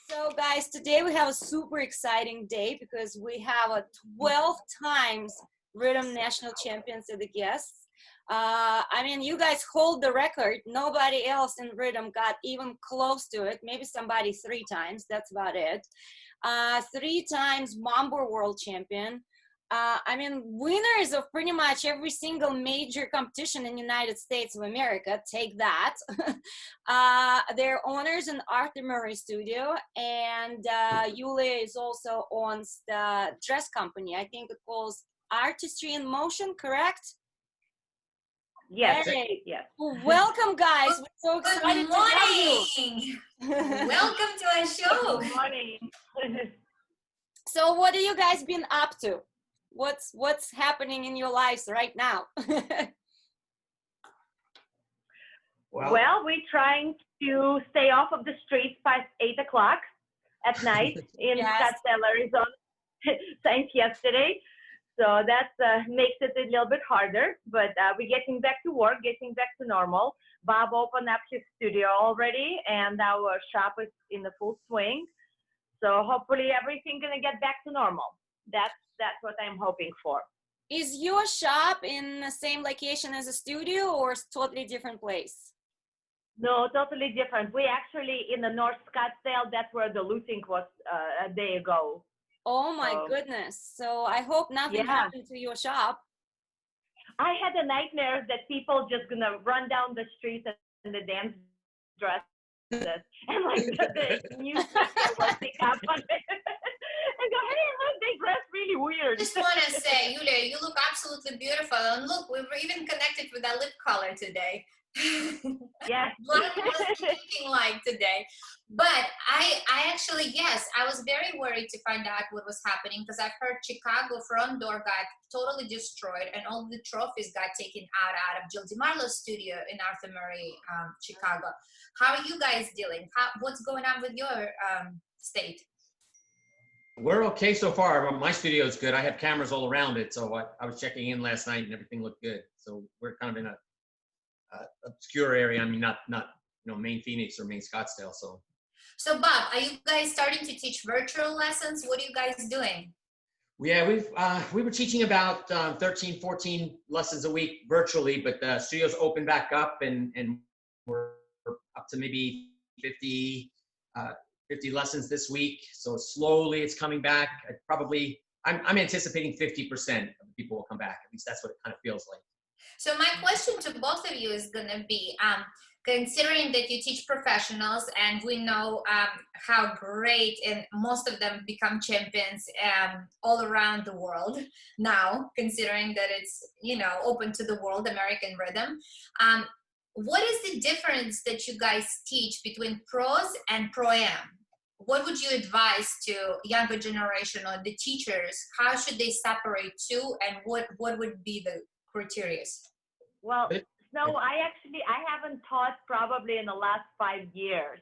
So guys, today we have a super exciting day because we have a 12 times Rhythm National Champions as the guests. I mean, you guys hold the record. Nobody else in Rhythm got even close to it. Maybe somebody 3 times, that's about it. 3 times Mambo World Champion. I mean, winners of pretty much every single major competition in the United States of America, take that. They're owners in Arthur Murray Studio, and Yulia is also owns the dress company. I think it calls Artistry in Motion, correct? Yes. Hey. Yes. Well, welcome, guys. We're so excited to have you. Welcome to our show. Good morning. So what have you guys been up to? What's happening in your lives right now? Well, we're trying to stay off of the streets past 8 o'clock at night in Scottsdale, Arizona, since yesterday. So that makes it a little bit harder, but we're getting back to work, getting back to normal. Bob opened up his studio already, and our shop is in the full swing. So hopefully everything's gonna get back to normal. That's what I'm hoping for. Is your shop in the same location as a studio or a totally different place? No, totally different. We actually in the North Scottsdale. That's where the looting was a day ago. Oh my goodness. So I hope nothing happened to your shop. I had a nightmare that people just gonna run down the street in the dance dresses and like the newspaper will pick up on it and go, hey, look, they dress really weird. I just want to say, Yulia, you look absolutely beautiful. And look, we were even connected with that lip color today. Yeah. What was looking like today? But I actually, yes, I was very worried to find out what was happening because I've heard Chicago front door got totally destroyed and all the trophies got taken out of Jill DeMarlo's studio in Arthur Murray, Chicago. How are you guys dealing? What's going on with your state? We're okay so far. My studio is good. I have cameras all around it, so I was checking in last night and everything looked good. So we're kind of in a obscure area. I mean, not main Phoenix or main Scottsdale. So Bob, are you guys starting to teach virtual lessons? What are you guys doing? Yeah, we were teaching about 13, 14 lessons a week virtually, but the studio's opened back up and we're up to maybe 50 lessons this week. So slowly it's coming back. I'm anticipating 50% of the people will come back. At least that's what it kind of feels like. So my question to both of you is going to be, considering that you teach professionals and we know how great and most of them become champions all around the world now, considering that it's, open to the world, American Rhythm. What is the difference that you guys teach between pros and pro-am? What would you advise to younger generation or the teachers? How should they separate two and what would be the criteria? Well, no, I haven't taught probably in the last 5 years.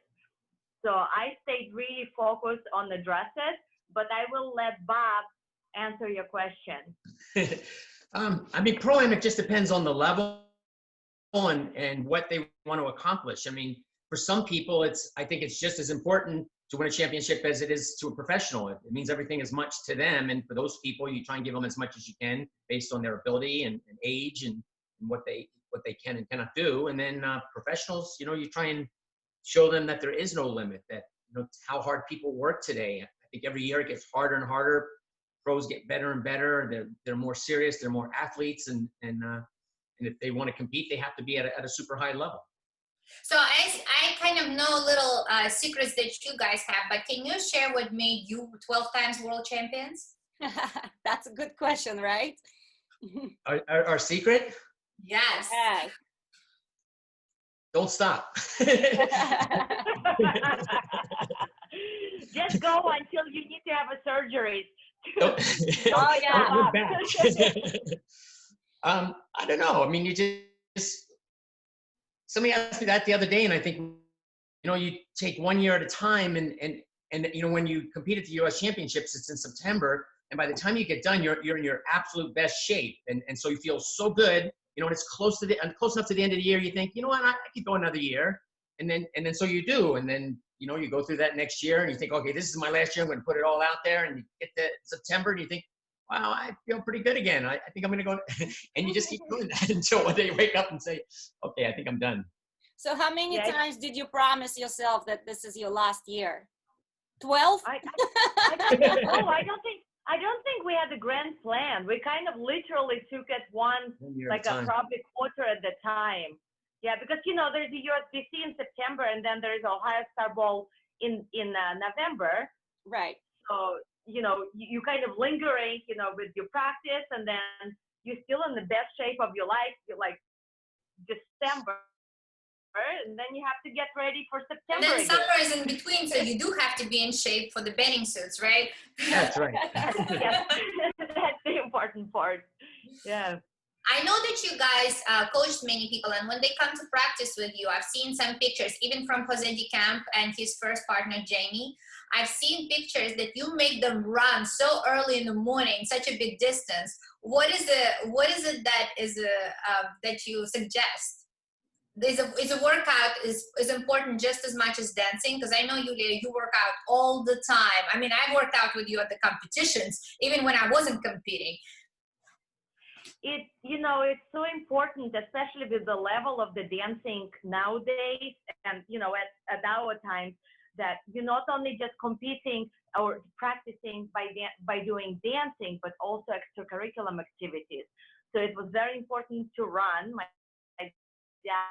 So I stayed really focused on the dresses, but I will let Bob answer your question. I mean, pro-am, it just depends on the level and what they want to accomplish. I mean, for some people, I think it's just as important to win a championship as it is to a professional. It means everything as much to them. And for those people, you try and give them as much as you can based on their ability and age and what they can and cannot do. And then professionals, you try and show them that there is no limit, that how hard people work today. I think every year it gets harder and harder. Pros get better and better. They're more serious. They're more athletes. And if they want to compete, they have to be at a super high level. So I kind of know little secrets that you guys have, but can you share what made you 12 times world champions? That's a good question, right? Our secret? Yes. Don't stop. Just go until you need to have a surgery. Oh yeah. I don't know. I mean, you just somebody asked me that the other day, and I think you take 1 year at a time, and when you compete at the U.S. Championships, it's in September, and by the time you get done, you're in your absolute best shape, and so you feel so good. And it's close enough to the end of the year. You think, I could go another year, And then so you do. And then, you know, you go through that next year and you think, okay, this is my last year. I'm going to put it all out there. And you get to September and you think, wow, I feel pretty good again. I think I'm going to go. And you just keep doing that until one day you wake up and say, okay, I think I'm done. So how many times did you promise yourself that this is your last year? 12? I don't think we had a grand plan. We kind of literally took it one like a probably quarter at the time. Yeah, because, you know, there's the USBC in September, and then there's Ohio Star Bowl in November. Right. So, you know, you kind of lingering, you know, with your practice, and then you're still in the best shape of your life. You're like December, and then you have to get ready for September. And then summer is in between, so you do have to be in shape for the bathing suits, right? That's right. Yes. That's the important part. Yeah. I know that you guys coached many people, and when they come to practice with you, I've seen some pictures, even from Jose de Camp and his first partner, Jamie. I've seen pictures that you make them run so early in the morning, such a big distance. What is it that is that you suggest? Is a workout is important just as much as dancing? Because I know, Yulia, you work out all the time. I mean, I worked out with you at the competitions, even when I wasn't competing. It's so important, especially with the level of the dancing nowadays, and, you know, at our times, that you're not only just competing or practicing by doing dancing, but also extracurricular activities. So it was very important to run. My dad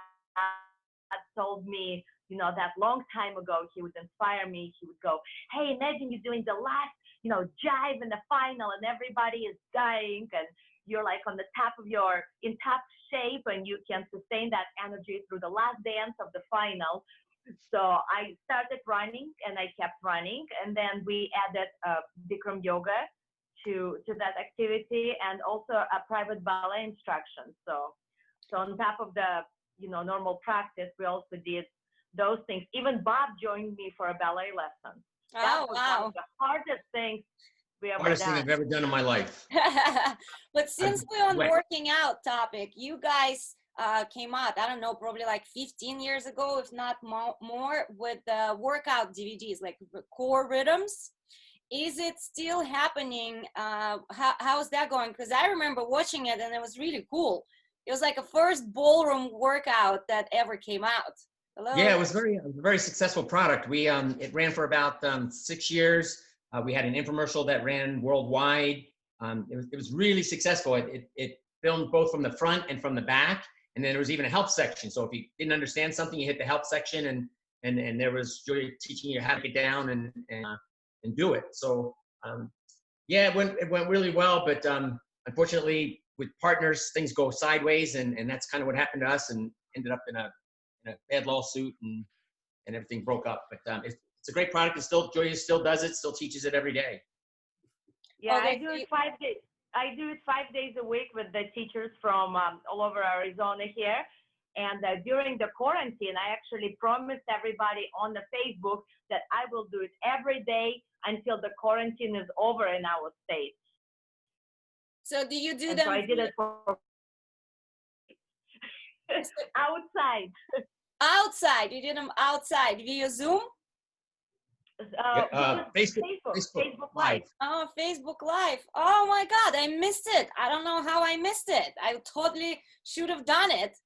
told me, you know, that long time ago, he would inspire me. He would go, hey, imagine you're doing the last, you know, jive in the final, and everybody is dying, and you're like on the in top shape, and you can sustain that energy through the last dance of the final. So I started running, and I kept running, and then we added Bikram yoga to that activity, and also a private ballet instruction. So on top of the, you know, normal practice, we also did those things. Even Bob joined me for a ballet lesson. That was one of the hardest things hardest thing I've ever done in my life. But since we're on working out topic, you guys came out, I don't know, probably like 15 years ago, if not more, with workout DVDs, like core rhythms. Is it still happening? How's that going? Because I remember watching it, and it was really cool. It was like a first ballroom workout that ever came out. Hello? Yeah, it was a very successful product. We it ran for about 6 years. We had an infomercial that ran worldwide. It was really successful. It filmed both from the front and from the back, and then there was even a help section. So if you didn't understand something, you hit the help section, and there was Julia teaching you how to get down and do it. So yeah, it went really well, but unfortunately, with partners, things go sideways, and that's kind of what happened to us, and ended up in a bad lawsuit, and everything broke up. But it's a great product. Julia still does it, still teaches it every day. Yeah, I do it 5 days. I do it 5 days a week with the teachers from all over Arizona here. And during the quarantine, I actually promised everybody on the Facebook that I will do it every day until the quarantine is over in our state. So do you do and them? So I did it for outside. Outside. You did them outside via Zoom? Facebook Live. Oh, Facebook Live. Oh my God, I missed it. I don't know how I missed it. I totally should have done it.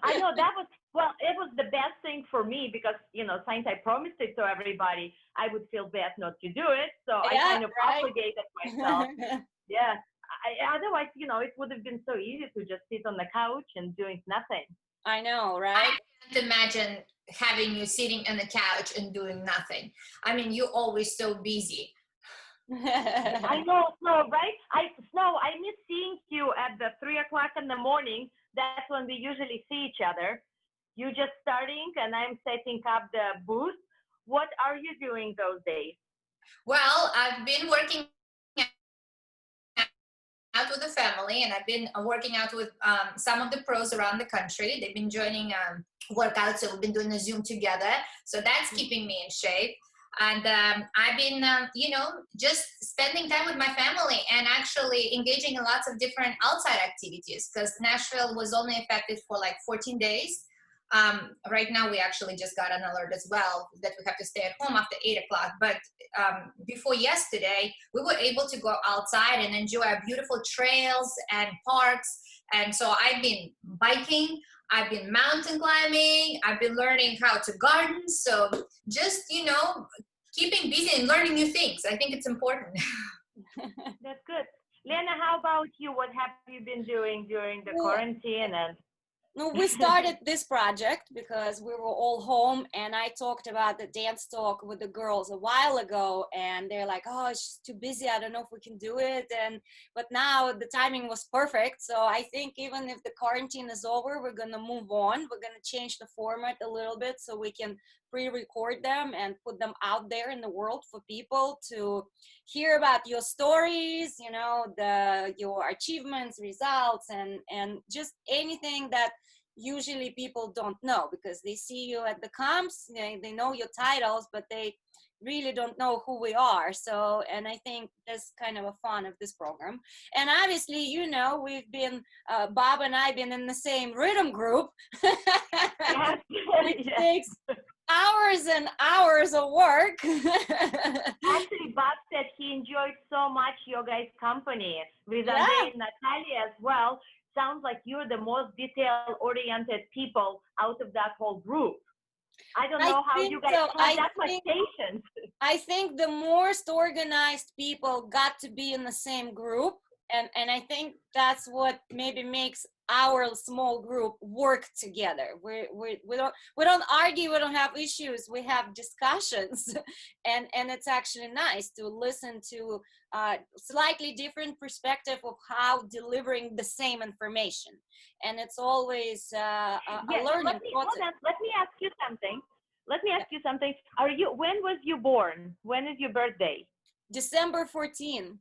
I know that was, well, it was the best thing for me because, you know, since I promised it to everybody, I would feel bad not to do it. So I kind of obligated myself. Yeah. Otherwise, you know, it would have been so easy to just sit on the couch and doing nothing. I know, right? I can't imagine having you sitting on the couch and doing nothing. I mean, you're always so busy. I know, Snow, right? Snow, I miss seeing you at the 3 o'clock in the morning. That's when we usually see each other. You just starting and I'm setting up the booth. What are you doing those days? Well, I've been working out with the family, and I've been working out with some of the pros around the country. They've been joining workouts, so we've been doing a Zoom together. So that's keeping me in shape. And I've been, you know, just spending time with my family and actually engaging in lots of different outside activities because Nashville was only affected for like 14 days. Right now, we actually just got an alert as well that we have to stay at home after 8 o'clock. But before yesterday, we were able to go outside and enjoy our beautiful trails and parks. And so I've been biking, I've been mountain climbing, I've been learning how to garden. So just, keeping busy and learning new things. I think it's important. That's good. Lena, how about you? What have you been doing during the quarantine? And no, we started this project because we were all home, and I talked about the dance talk with the girls a while ago, and they're like, oh, she's too busy, I don't know if we can do it. But now the timing was perfect, so I think even if the quarantine is over, we're gonna move on. We're gonna change the format a little bit so we can pre-record them and put them out there in the world for people to hear about your stories, your achievements, results, and just anything that usually people don't know, because they see you at the comps, they know your titles, but they really don't know who we are. So, and I think that's kind of a fun of this program. And obviously, we've been, Bob and I been in the same rhythm group, which takes hours and hours of work. Actually, Bob said he enjoyed so much your guys' company with Andrei and Natalia as well. Sounds like you're the most detail-oriented people out of that whole group. I don't know how you guys have that much patience. I think the most organized people got to be in the same group, and I think that's what maybe makes our small group work together. We don't argue, we don't have issues, we have discussions, and it's actually nice to listen to slightly different perspective of how delivering the same information, and it's always a learning process. Let me ask you something. When was you born? When is your birthday? December 14.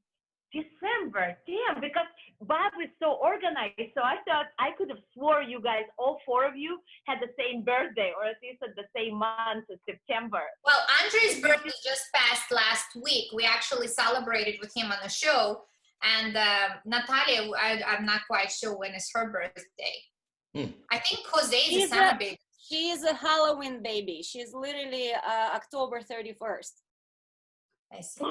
December, damn, because Bob is so organized. So I thought I could have swore you guys, all four of you, had the same birthday, or at least at the same month of September. Well, Andrei's birthday just passed last week. We actually celebrated with him on the show. And Natalia, I'm not quite sure when is her birthday. I think Jose is a summer baby. She is a Halloween baby. She's literally October 31st. I see.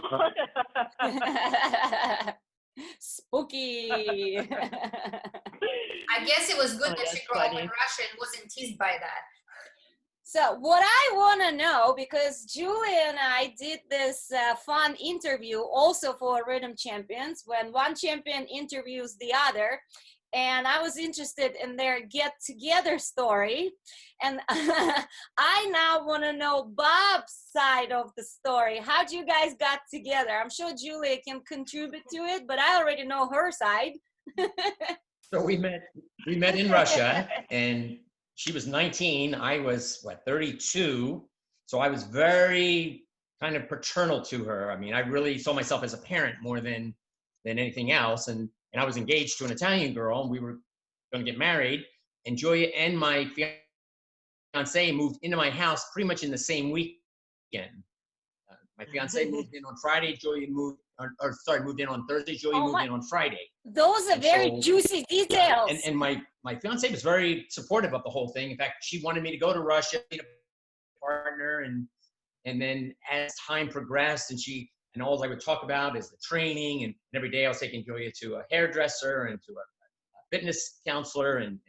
Spooky. I guess it was good that she grew up in Russia and wasn't teased by that. So what I want to know, because Julie and I did this fun interview also for Rhythm Champions, when one champion interviews the other, and I was interested in their get-together story. And I now want to know Bob's side of the story. How'd you guys got together? I'm sure Julia can contribute to it, but I already know her side. So we met in Russia, and she was 19. I was, 32. So I was very kind of paternal to her. I mean, I really saw myself as a parent more than anything else. And I was engaged to an Italian girl, and we were going to get married. And Julia and my fiance moved into my house pretty much in the same weekend. My fiance moved in on Friday. Julia moved in on Thursday. Julia moved in on Friday. Those are very juicy details. And my fiance was very supportive of the whole thing. In fact, she wanted me to go to Russia, meet a partner, and then as time progressed, and all I would talk about is the training, and every day I was taking Julia to a hairdresser and to a fitness counselor, and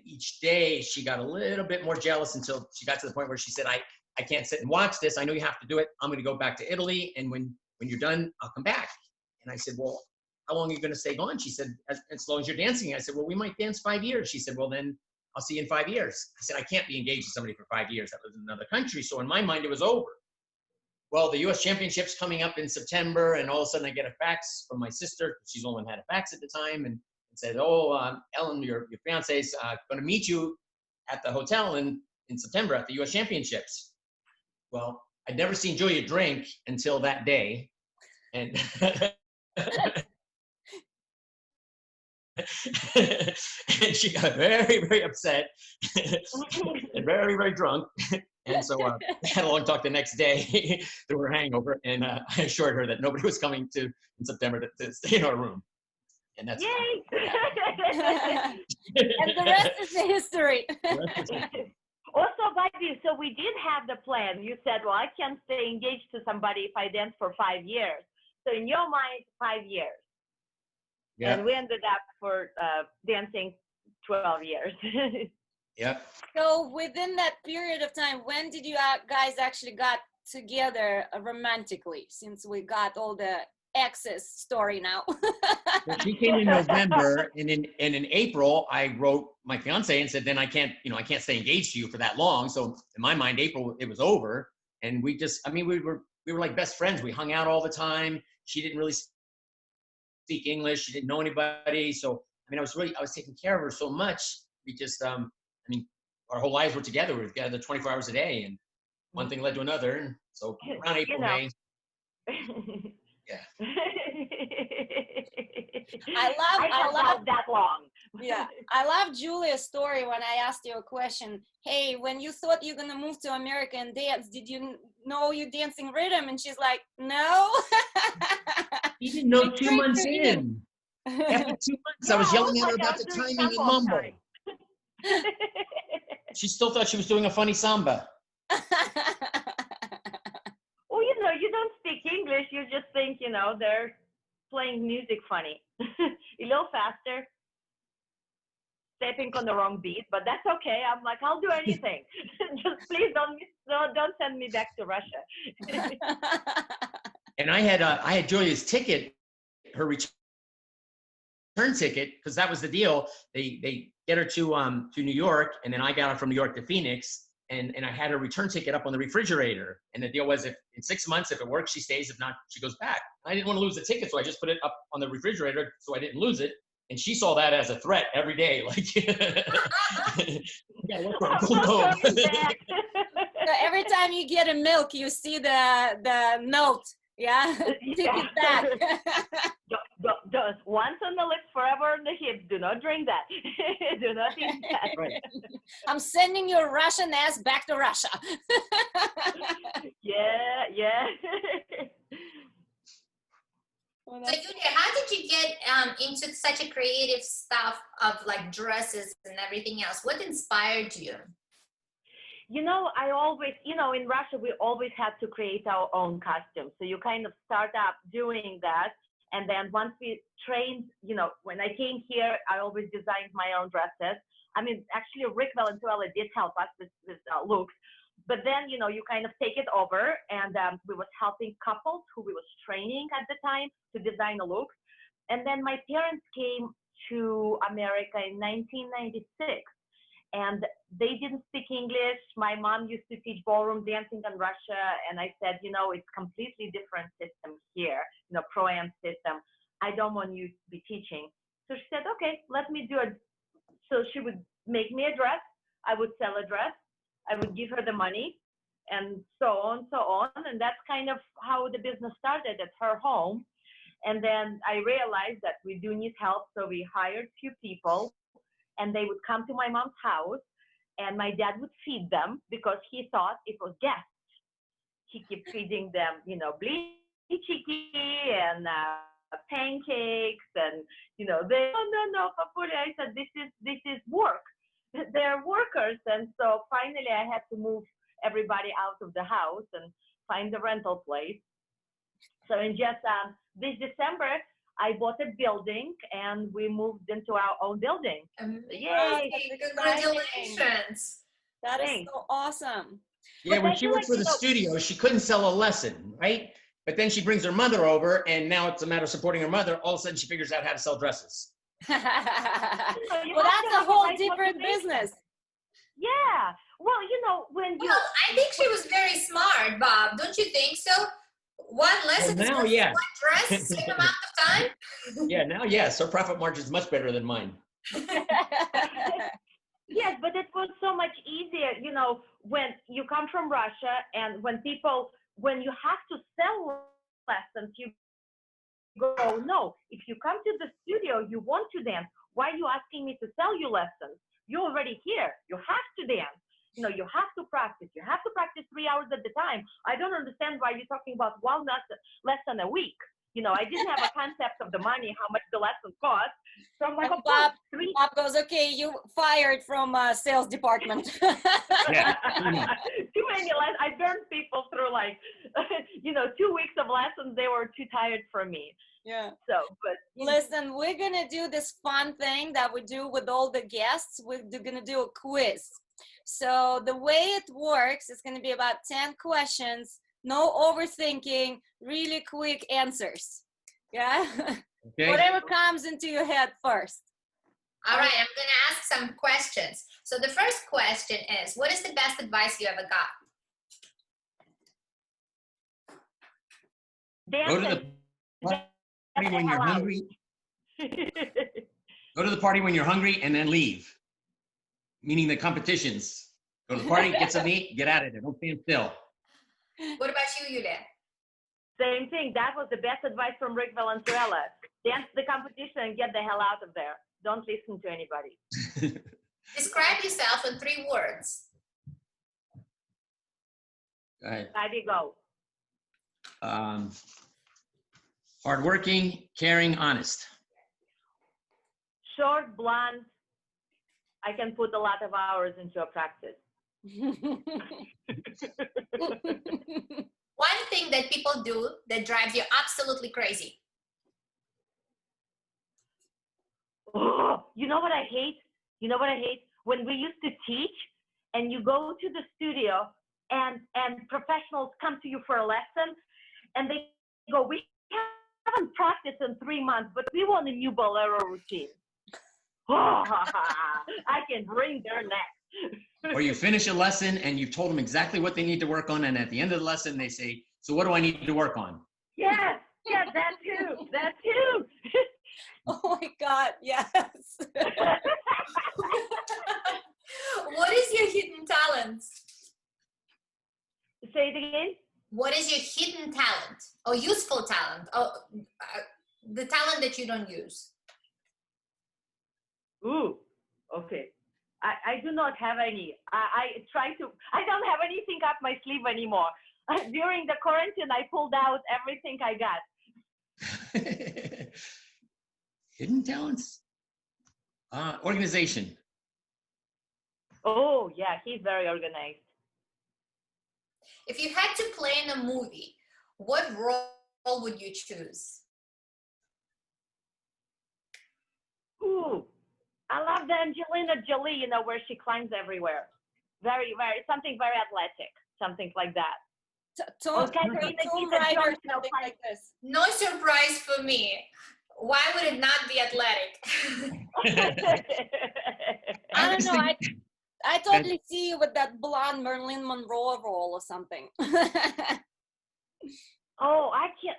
each day she got a little bit more jealous until she got to the point where she said, I can't sit and watch this. I know you have to do it. I'm going to go back to Italy, and when you're done, I'll come back. And I said, well, how long are you going to stay gone? She said, as long as you're dancing. I said, well, we might dance 5 years. She said, well, then I'll see you in 5 years. I said, I can't be engaged to somebody for 5 years that lives in another country. So in my mind, it was over. Well, the U.S. Championship's coming up in September, and all of a sudden I get a fax from my sister. She's the only one who had a fax at the time, and said, oh, Ellen, your fiance's going to meet you at the hotel in September at the U.S. Championships. Well, I'd never seen Julia drink until that day, and and she got very, very upset and very, very drunk. And so we had a long talk the next day through her hangover, and I assured her that nobody was coming in September to stay in our room. And that's yay! And the rest is the history. you. So we did have the plan. You said, well, I can't stay engaged to somebody if I dance for 5 years. So in your mind, 5 years. Yeah. And we ended up for dancing 12 years. Yep. So within that period of time, when did you guys actually got together romantically, since we got all the exes story now? Well, she came in November, and in April, I wrote my fiance and said, then I can't stay engaged to you for that long. So in my mind, April, it was over. And we were like best friends. We hung out all the time. She didn't really speak English. She didn't know anybody. So, I was taking care of her so much. We just, our whole lives were together. We were together 24 hours a day, and one thing led to another. And so around April, May. Yeah. I love that long. Yeah, I love Julia's story when I asked you a question. Hey, when you thought you're gonna move to America and dance, did you know you dancing rhythm? And she's like, no. You didn't know 2 months in. After 2 months, I was yelling at her about the timing and mumble. She still thought she was doing a funny samba. Well, you don't speak English. You just think, they're playing music funny. A little faster. Stepping on the wrong beat, but that's okay. I'm like, I'll do anything. Just please don't send me back to Russia. And I had Julia's ticket, her return ticket, because that was the deal. They get her to New York, and then I got her from New York to Phoenix, and I had her return ticket up on the refrigerator. And the deal was, if in 6 months, if it works, she stays. If not, she goes back. I didn't want to lose the ticket, so I just put it up on the refrigerator so I didn't lose it. And she saw that as a threat every day. Like, yeah, go home. So every time you get a milk, you see the note. Yeah, take it back. Once on the lips, forever on the hips. Do not drink that. Do not eat that. Right. I'm sending your Russian ass back to Russia. Yeah. So Julia, how did you get into such a creative stuff of like dresses and everything else? What inspired you? I always, in Russia, we always had to create our own costumes. So you kind of start up doing that. And then once we trained, when I came here, I always designed my own dresses. Actually, Rick Valenzuela did help us with looks. But then, you kind of take it over, and we was helping couples who we was training at the time to design a look. And then my parents came to America in 1996, and they didn't speak English. My mom used to teach ballroom dancing in Russia, and I said, it's completely different system here, pro-am system. I don't want you to be teaching. So she said, okay, let me do it. So she would make me a dress. I would sell a dress. I would give her the money, and so on. And that's kind of how the business started at her home. And then I realized that we do need help. So we hired few people, and they would come to my mom's house, and my dad would feed them because he thought it was guests. He kept feeding them, blichiki and pancakes, and, they, no, Papuri. I said, this is work. They're workers. And so finally I had to move everybody out of the house and find a rental place. So in just this December, I bought a building, and we moved into our own building. Yay! Congratulations. That is so awesome. Yeah, when she worked for the studio, she couldn't sell a lesson, right? But then she brings her mother over, and now it's a matter of supporting her mother. All of a sudden, she figures out how to sell dresses. Well, that's a whole different business. Yeah. Well, Well, I think she was very smart, Bob. Don't you think so? One lesson, now, yeah. one dress, same amount of time. Yeah, now, yes. Her profit margin is much better than mine. Yes, but it was so much easier, when you come from Russia, and when you have to sell lessons, you go, no, if you come to the studio, you want to dance. Why are you asking me to sell you lessons? You're already here. You have to dance. You have to practice. You have to practice 3 hours at a time. I don't understand why you're talking about one lesson a week. I didn't have a concept of the money, how much the lesson cost. So I'm like, And of course, Bob goes, okay, you fired from sales department. Yeah. Too many lessons. I burned people through 2 weeks of lessons. They were too tired for me. Yeah. So, but listen, we're gonna do this fun thing that we do with all the guests. We're gonna do a quiz. So the way it works is gonna be about 10 questions, no overthinking, really quick answers. Yeah. Okay. Whatever comes into your head first. All right, I'm going to ask some questions. So the first question is, what is the best advice you ever got? Go to the party when you're hungry. Go to the party when you're hungry and then leave. Meaning the competitions. Go to the party, get some meat, get out of there. Don't stand still. What about you, Yulia? Same thing. That was the best advice from Rick Valenzuela. Dance the competition and get the hell out of there. Don't listen to anybody. Describe yourself in 3 words. Go ahead. There you go. Hardworking, caring, honest. Short, blunt. I can put a lot of hours into a practice. One thing that people do that drives you absolutely crazy. Oh, you know what I hate? When we used to teach and you go to the studio and professionals come to you for a lesson and they go, we haven't practiced in 3 months, but we want a new bolero routine. Oh, I can wring their neck. Or you finish a lesson and you've told them exactly what they need to work on, and at the end of the lesson they say, so what do I need to work on? Yes, that too. Oh my God, yes. What is your hidden talent? Say it again. What is your hidden talent or useful talent? Or the talent that you don't use? Ooh, okay. I do not have any. I don't have anything up my sleeve anymore. During the quarantine, I pulled out everything I got. Hidden talents? Organization. Oh, yeah, he's very organized. If you had to play in a movie, what role would you choose? Ooh, I love the Angelina Jolie, where she climbs everywhere. Very, something very athletic, something like that. Tomb Raider, something like this. No surprise for me. Why would it not be athletic? I don't know. I totally see you with that blonde Marilyn Monroe role or something. Oh, I can't,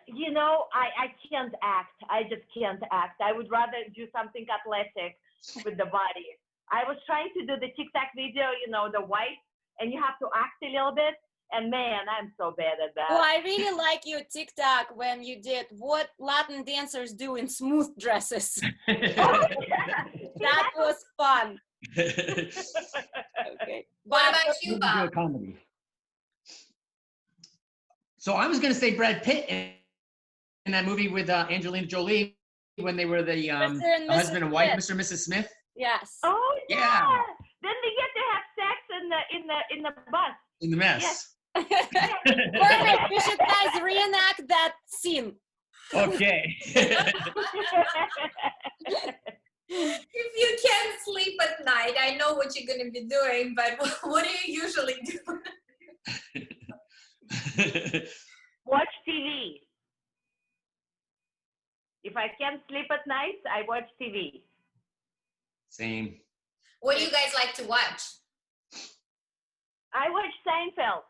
I can't act. I just can't act. I would rather do something athletic with the body. I was trying to do the TikTok video, the white, and you have to act a little bit. And man, I'm so bad at that. Well, I really like your TikTok when you did what Latin dancers do in smooth dresses. Oh, yeah. That was fun. Okay. What about you, Bob? Comedy. So I was going to say Brad Pitt in that movie with Angelina Jolie when they were the husband and wife, Mr. and Mrs. Smith. Yes. Oh Yeah. Then they get to have sex in the bus. In the mess. Yes. Perfect. We should guys reenact that scene. Okay. If you can't sleep at night, I know what you're going to be doing, but what do you usually do? Watch TV. If I can't sleep at night, I watch TV. Same. What do you guys like to watch? I watch Seinfeld.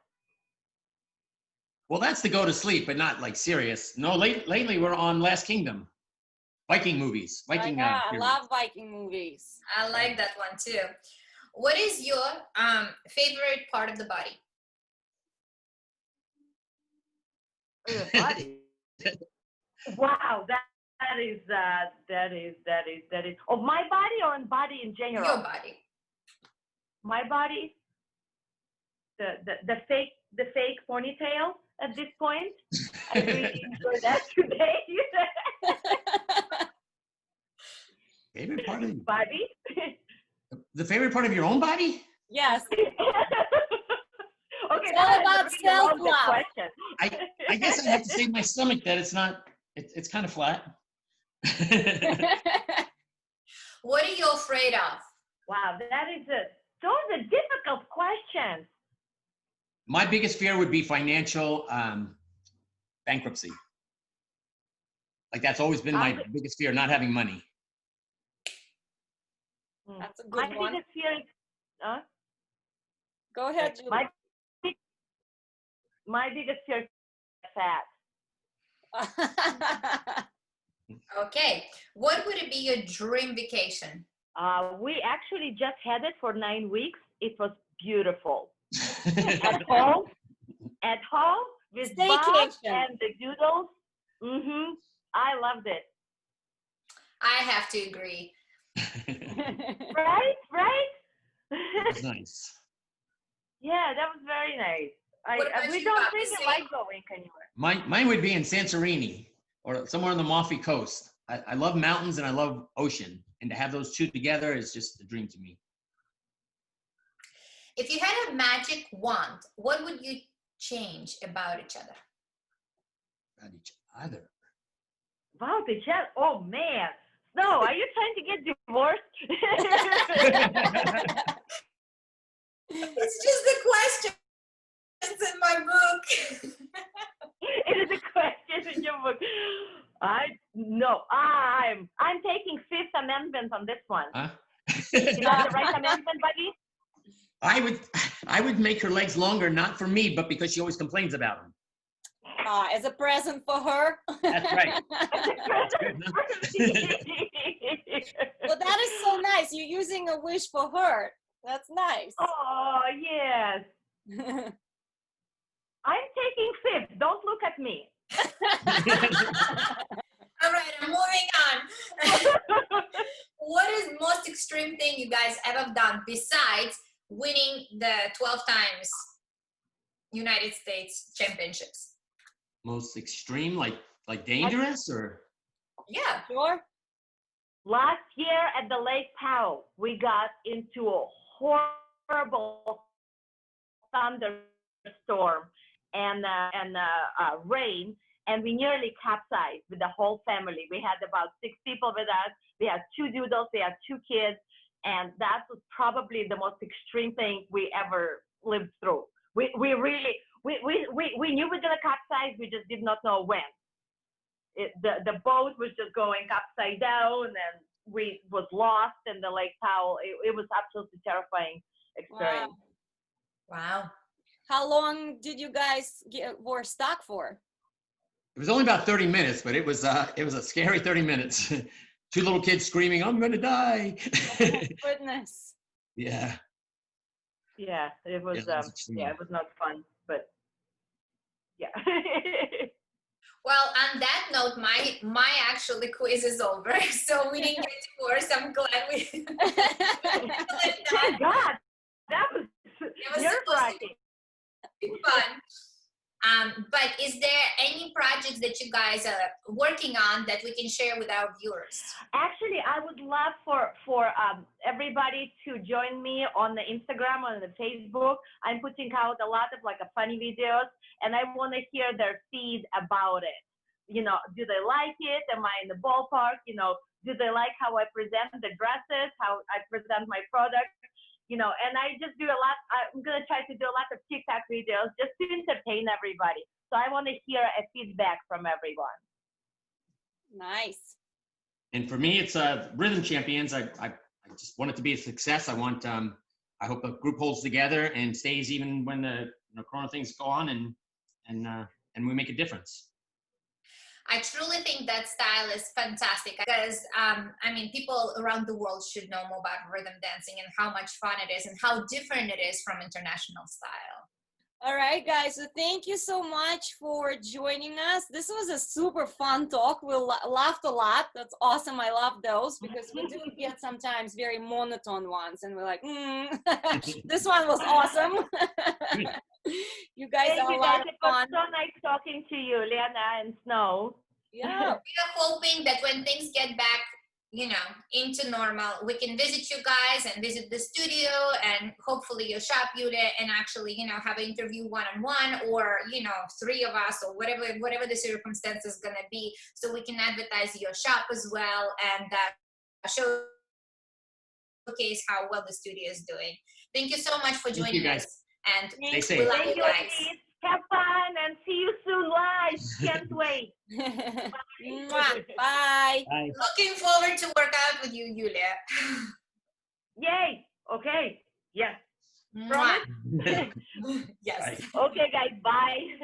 Well, that's to go to sleep, but not like serious. No, lately we're on Last Kingdom. Viking movies. Viking. I love Viking movies. I like that one too. What is your favorite part of the body? Body. Wow, that is. Of my body or in body in general? Your body. My body. The fake ponytail at this point. I really enjoyed that today. Favorite part of Bobby? the favorite part of your own body? Yes. Okay, It's all about self-love. I guess I have to say my stomach that it's not. It's kind of flat. What are you afraid of? Wow, those are difficult questions. My biggest fear would be financial bankruptcy. Like that's always been my biggest fear, not having money. That's a good one. Biggest fear is, Go ahead, Julie. My biggest fear is fat. Okay. What would it be your dream vacation? We actually just had it for 9 weeks. It was beautiful. At home with Bob Staycation. and the doodles. I loved it. I have to agree. Right? That's nice. Yeah, that was very nice. We don't really like going anywhere. Mine would be in Santorini or somewhere on the Amalfi Coast. I love mountains and I love ocean, and to have those two together is just a dream to me. If you had a magic wand, what would you change about each other? About each other. Wow, the chat. Oh man. No, are you trying to get divorced? It's just the question. It's in my book. It is a question in your book. I'm taking Fifth Amendment on this one. Huh? Is that the right amendment, buddy? I would make her legs longer, not for me, but because she always complains about them. As a present for her. That's right. That's good, huh? Well, that is so nice. You're using a wish for her. That's nice. Oh, yes. I'm taking Fifth. Don't look at me. All right, I'm moving on. What is the most extreme thing you guys ever done besides winning the 12 times United States championships? Most extreme, like dangerous, or? Yeah. Sure. Last year at the Lake Powell, we got into a horrible thunderstorm and rain, and we nearly capsized with the whole family. We had about 6 people with us. We had 2 doodles, we had 2 kids, and that was probably the most extreme thing we ever lived through. We knew we were gonna capsize, we just did not know when. The boat was just going upside down, and we was lost in the Lake Powell. It was absolutely terrifying experience. Wow. How long did you guys were stuck for? It was only about 30 minutes, but it was a scary 30 minutes. 2 little kids screaming, "I'm gonna die!" Oh, goodness. Yeah. Yeah, it was. It was not fun, but yeah. Well, on that note, my actually quiz is over, so we didn't get divorced. I'm glad we. Thank God, that was nerve-wracking. Fun. But is there any projects that you guys are working on that we can share with our viewers? Actually, I would love for everybody to join me on the Instagram, on the Facebook. I'm putting out a lot of funny videos, and I want to hear their feed about it. You know, do they like it? Am I in the ballpark? You know, do they like how I present the dresses, how I present my products? You know, and I just do a lot. I'm going to try to do a lot of TikTok videos just to entertain everybody. So I want to hear a feedback from everyone. Nice. And for me, it's Rhythm Champions. I just want it to be a success. I hope the group holds together and stays even when the Corona things go on, and we make a difference. I truly think that style is fantastic because, people around the world should know more about rhythm dancing and how much fun it is and how different it is from international style. All right, guys. So thank you so much for joining us. This was a super fun talk. We laughed a lot. That's awesome. I love those because we do get sometimes very monotone ones and we're like, this one was awesome. You guys guys. Thank A you, lot guys. of It was fun. so nice talking to you, Lena and Snow. Yeah. We are hoping that when things get back, you know, into normal, we can visit you guys and visit the studio and hopefully your shop unit and actually, you know, have an interview one-on-one, or, you know, 3 of us, or whatever the circumstance is going to be, so we can advertise your shop as well and showcase how well the studio is doing. Thank you so much for joining guys. us, and Stay safe. we love Thank you you, guys. ladies. Have fun and see you soon live. Can't wait. Mwah. Bye. Bye. Looking forward to work out with you, Yulia. Yay. Okay. Yes. Mwah. Promise? Yes. Okay, guys. Bye.